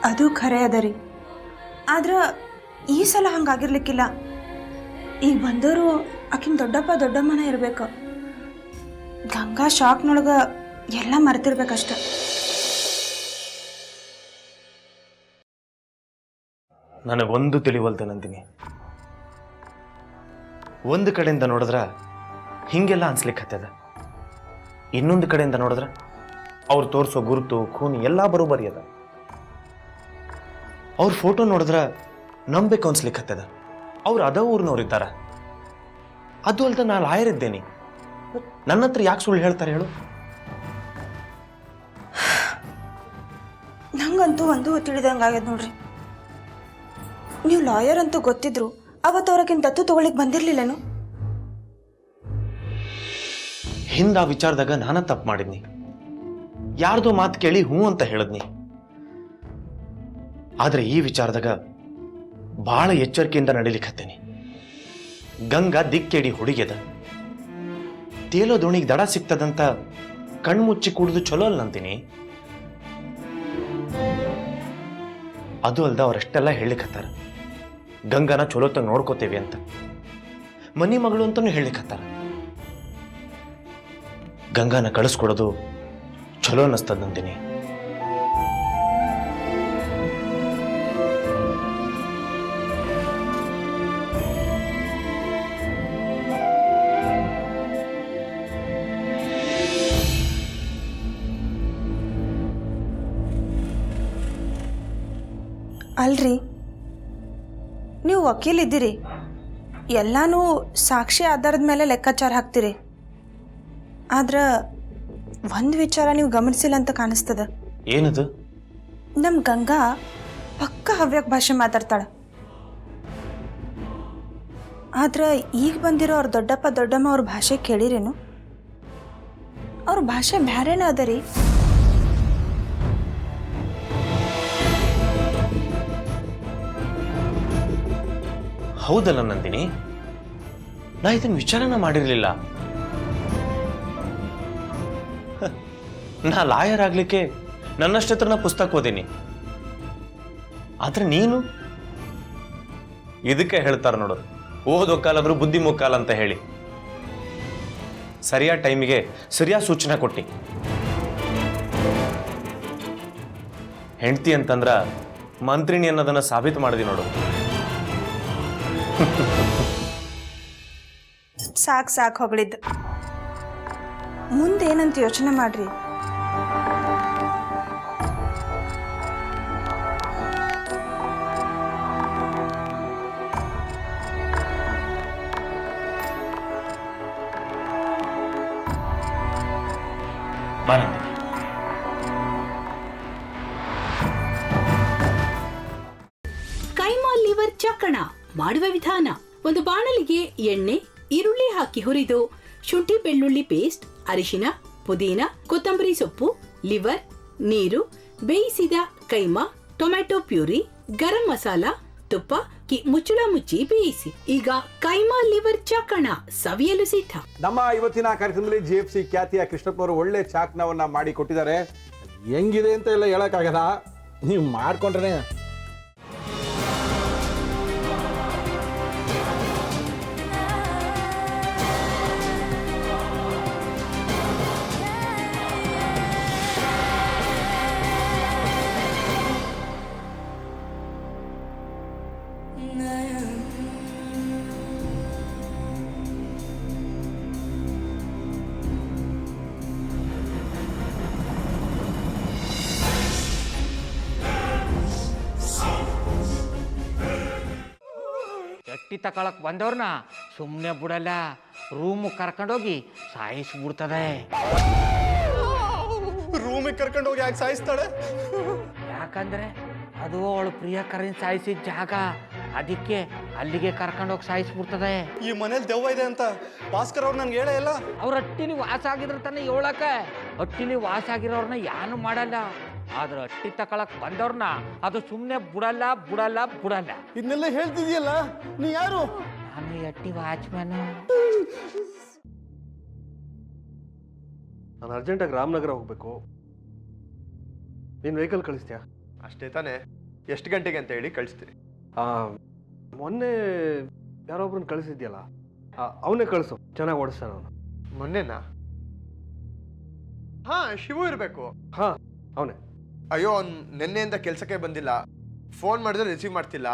ಅದು ಖರೆ ಅದ ರೀ. ಆದ್ರೆ ಈ ಸಲ ಹಂಗಾಗಿರ್ಲಿಕ್ಕಿಲ್ಲ. ಈಗ ಬಂದವರು ಆಕಿನ ದೊಡ್ಡಪ್ಪ ದೊಡ್ಡಮ್ಮನ ಇರ್ಬೇಕು. ಗಂಗಾ ಶಾಕ್ನೊಳಗೆ ಎಲ್ಲ ಮರ್ತಿರ್ಬೇಕಷ್ಟ. ನನಗೊಂದು ತಿಳಿವಲ್ತೆ ನಂದಿನಿ. ಒಂದು ಕಡೆಯಿಂದ ನೋಡಿದ್ರ ಹಿಂಗೆಲ್ಲ ಅನ್ಸ್ಲಿಕ್ಕೆ ಹತ್ತದ, ಇನ್ನೊಂದು ಕಡೆಯಿಂದ ನೋಡಿದ್ರ ಅವ್ರು ತೋರಿಸೋ ಗುರುತು ಖೂನಿ ಎಲ್ಲ ಬರೋಬ್ಬರಿ ಅದ. ಅವ್ರ ಫೋಟೋ ನೋಡಿದ್ರ ನಂಬೇಕು ಅನ್ಸ್ಲಿಕ್ಕೆ ಹತ್ತದ, ಅವ್ರು ಅದ ಊರಿನವ್ರಿದ್ದಾರ. ಅದು ಅಲ್ದ ನಾ ಲಾಯರ್ ಇದ್ದೇನೆ, ನನ್ನ ಹತ್ರ ಯಾಕೆ ಸುಳ್ಳು ಹೇಳ್ತಾರೆ ಹೇಳು? ನಂಗಂತೂ ಒಂದು ತಿಳಿದಂಗಾಗ್ಯದ ನೋಡ್ರಿ. ನೀವು ಲಾಯರ್ ಅಂತೂ ಗೊತ್ತಿದ್ರು ಅವತ್ತು ಅವ್ರಕ್ಕಿಂತ ದತ್ತು ತಗೊಳ್ಳಿಕ್ ಬಂದಿರ್ಲಿಲ್ಲನು? ಹಿಂದ ಆ ವಿಚಾರದಾಗ ನಾನ ತಪ್ಪು ಮಾಡಿದ್ನಿ. ಯಾರ್ದೋ ಮಾತು ಕೇಳಿ ಹ್ಞೂ ಅಂತ ಹೇಳದ್ನಿ. ಆದ್ರೆ ಈ ವಿಚಾರದಾಗ ಬಹಳ ಎಚ್ಚರಿಕೆಯಿಂದ ನಡಿಲಿಕ್ಕೆ ಹತ್ತೇನಿ. ಗಂಗಾ ದಿಕ್ಕೇಡಿ ಹುಡುಗ್ಯದ, ತೇಲೋ ದೋಣಿಗೆ ದಡ ಸಿಗ್ತದಂತ ಕಣ್ಮುಚ್ಚಿ ಕುಡಿದು ಚಲೋ ಅಲ್ಲ ಅಂತೀನಿ. ಅದು ಅಲ್ದ ಅವರಷ್ಟೆಲ್ಲ ಹೇಳಿಕತ್ತಾರ, ಗಂಗಾನ ಚಲೋತ್ತ ನೋಡ್ಕೋತೇವಿ ಅಂತ, ಮನಿ ಮಗಳು ಅಂತಾನು ಹೇಳಿಕತ್ತಾರ. ಗಂಗಾನ ಕಳಿಸ್ಕೊಡೋದು ಚಲೋ ಅನ್ನಿಸ್ತದ ನಂದಿನಿ. ಅಲ್ರಿ, ನೀವು ವಕೀಲ್ ಇದ್ದೀರಿ, ಎಲ್ಲಾನು ಸಾಕ್ಷಿ ಆಧಾರದ ಮೇಲೆ ಲೆಕ್ಕಾಚಾರ ಹಾಕ್ತೀರಿ. ಆದ್ರೆ ಒಂದು ವಿಚಾರ ನೀವು ಗಮನಿಸಿಲ್ಲ ಅಂತ ಕಾಣಿಸ್ತದ. ಏನದು? ನಮ್ಮ ಗಂಗಾ ಪಕ್ಕ ಹವ್ಯಕ ಭಾಷೆ ಮಾತಾಡ್ತಾಳೆ. ಆದ್ರೆ ಈಗ ಬಂದಿರೋ ಅವ್ರ ದೊಡ್ಡಪ್ಪ ದೊಡ್ಡಮ್ಮ ಅವ್ರ ಭಾಷೆ ಕೇಳಿರೇನು? ಅವ್ರ ಭಾಷೆ ಬ್ಯಾರೇನ ಅದ ರೀ. ಹೌದಲ್ಲ ನಂದಿನಿ, ನಾ ಇದನ್ನ ವಿಚಾರನ ಮಾಡಿರ್ಲಿಲ್ಲ. ನಾ ಲಾಯರ್ ಆಗ್ಲಿಕ್ಕೆ ನನ್ನಷ್ಟತ್ರ ನಾ ಪುಸ್ತಕ ಓದೀನಿ. ಆದ್ರೆ ನೀನು ಇದಕ್ಕೆ ಹೇಳ್ತಾರ ನೋಡು, ಓದೋ ಕಾಲಾದ್ರೂ ಬುದ್ಧಿ ಮುಕ್ಕಾಲ ಅಂತ ಹೇಳಿ. ಸರಿಯಾದ ಟೈಮಿಗೆ ಸರಿಯಾದ ಸೂಚನೆ ಕೊಟ್ಟಿ. ಹೆಂಡತಿ ಅಂತಂದ್ರ ಮಂತ್ರಿಣಿ ಅನ್ನೋದನ್ನ ಸಾಬೀತು ಮಾಡಿದಿ ನೋಡು. ಸಾಕು ಹೊಗಳಿದ್ದು. ಮುಂದೇನಂತ ಯೋಚನೆ ಮಾಡ್ರಿ. ಕೈಮಾ ಲಿವರ್ ಚಕ್ಕಣ ಮಾಡುವ ವಿಧಾನ: ಒಂದು ಬಾಣಲಿಗೆ ಎಣ್ಣೆ, ಈರುಳ್ಳಿ ಹಾಕಿ ಹುರಿದು ಶುಂಠಿ ಬೆಳ್ಳುಳ್ಳಿ ಪೇಸ್ಟ್, ಅರಿಶಿನ, ಪುದೀನ, ಕೊತ್ತಂಬರಿ ಸೊಪ್ಪು, ಲಿವರ್, ನೀರು, ಬೇಯಿಸಿದ ಕೈಮಾ, ಟೊಮ್ಯಾಟೊ ಪ್ಯೂರಿ, ಗರಂ ಮಸಾಲ, ತುಪ್ಪ ಮುಚ್ಚಳ ಮುಚ್ಚಿ ಬೇಯಿಸಿ. ಈಗ ಕೈಮಾ ಲಿವರ್ ಚಾಕಣ ಸವಿಯಲು ಸಿದ್ಧ. ನಮ್ಮ ಇವತ್ತಿನ ಕಾರ್ಯಕ್ರಮದಲ್ಲಿ GFC ಖ್ಯಾತಿಯ ಕೃಷ್ಣಪ್ಪ ಅವರು ಒಳ್ಳೆ ಚಾಕ್ನವನ್ನ ಮಾಡಿ ಕೊಟ್ಟಿದ್ದಾರೆ. ಹೆಂಗಿದೆ ಅಂತ ಎಲ್ಲ ಹೇಳಕ್ಕಾಗಲ್ಲ, ನೀವು ಮಾಡ್ಕೊಂಡ್ರೆ. ಎಟ್ಟಿ ತಕೊಳಕ್ ಬಂದವ್ರನ್ನ ಸುಮ್ಮನೆ ಬಿಡಲ್ಲ, ರೂಮ್ ಕರ್ಕೊಂಡೋಗಿ ಸಾಯಿಸ್ಬಿಡ್ತದೆ. ರೂಮಿಗೆ ಕರ್ಕೊಂಡು ಹೋಗಿ ಯಾಕೆ ಸಾಯಿಸ್ತಾಳೆ? ಯಾಕಂದ್ರೆ ಅದು ಅವಳು ಪ್ರಿಯಕರನ್ ಸಾಯಿಸಿದ ಜಾಗ, ಅದಕ್ಕೆ ಅಲ್ಲಿಗೆ ಕರ್ಕೊಂಡೋಗಿ ಸಾಯಿಸ್ಬಿಡ್ತದೆ. ಈ ಮನೇಲಿ ದೆವ್ವ ಇದೆ ಅಂತ ಭಾಸ್ಕರ್ ಅವ್ರು ನನ್ಗೆ ಹೇಳೇ ಇಲ್ಲ. ಅವ್ರ ಹಟ್ಟಿಲಿ ವಾಸ ಆಗಿದ್ರೆ ತಾನೆ ಹೇಳಕ. ಹಟ್ಟಿಲಿ ವಾಸ ಆಗಿರೋರ್ನ ಯಾನು ಮಾಡಲ್ಲ, ಆದ್ರೆ ಹಟ್ಟಿ ತಕೊಳಕ್ ಬಂದವ್ರನ್ನ ಅದು ಸುಮ್ಮನೆ ಬಿಡಲ್ಲ ಬಿಡಲ್ಲ ಬಿಡಲ್ಲ. ಇದನ್ನೆಲ್ಲ ಹೇಳ್ತಿದ್ಯಲ್ಲ, ನೀ ಯಾರು? ನಾನು ಹಟ್ಟಿ ವಾಚ್ಮ್ಯಾನು. ನಾನು ಅರ್ಜೆಂಟಾಗಿ ರಾಮನಗರ ಹೋಗ್ಬೇಕು. ನೀನು ವೆಹಿಕಲ್ ಕಳಿಸ್ತೀಯಾ? ಅಷ್ಟೇ ತಾನೆ. ಎಷ್ಟು ಗಂಟೆಗೆ ಅಂತ ಹೇಳಿ ಕಳಿಸ್ತೀರಿ. ಮೊನ್ನೆ ಯಾರೊಬ್ರನ್ನ ಕಳಿಸಿದ್ಯಲ್ಲ, ಅವನೇ ಕಳಿಸು, ಚೆನ್ನಾಗಿ ಓಡಿಸ್ತಾನ ಅವನು. ಮೊನ್ನೆನಾ? ಹಾ, ಶಿವು ಇರಬೇಕು. ಹಾಂ, ಅವನೇ. ಅಯ್ಯೋ, ಅವ್ನು ನಿನ್ನೆಯಿಂದ ಕೆಲಸಕ್ಕೆ ಬಂದಿಲ್ಲ. ಫೋನ್ ಮಾಡಿದ್ರೆ ರಿಸೀವ್ ಮಾಡ್ತಿಲ್ಲ.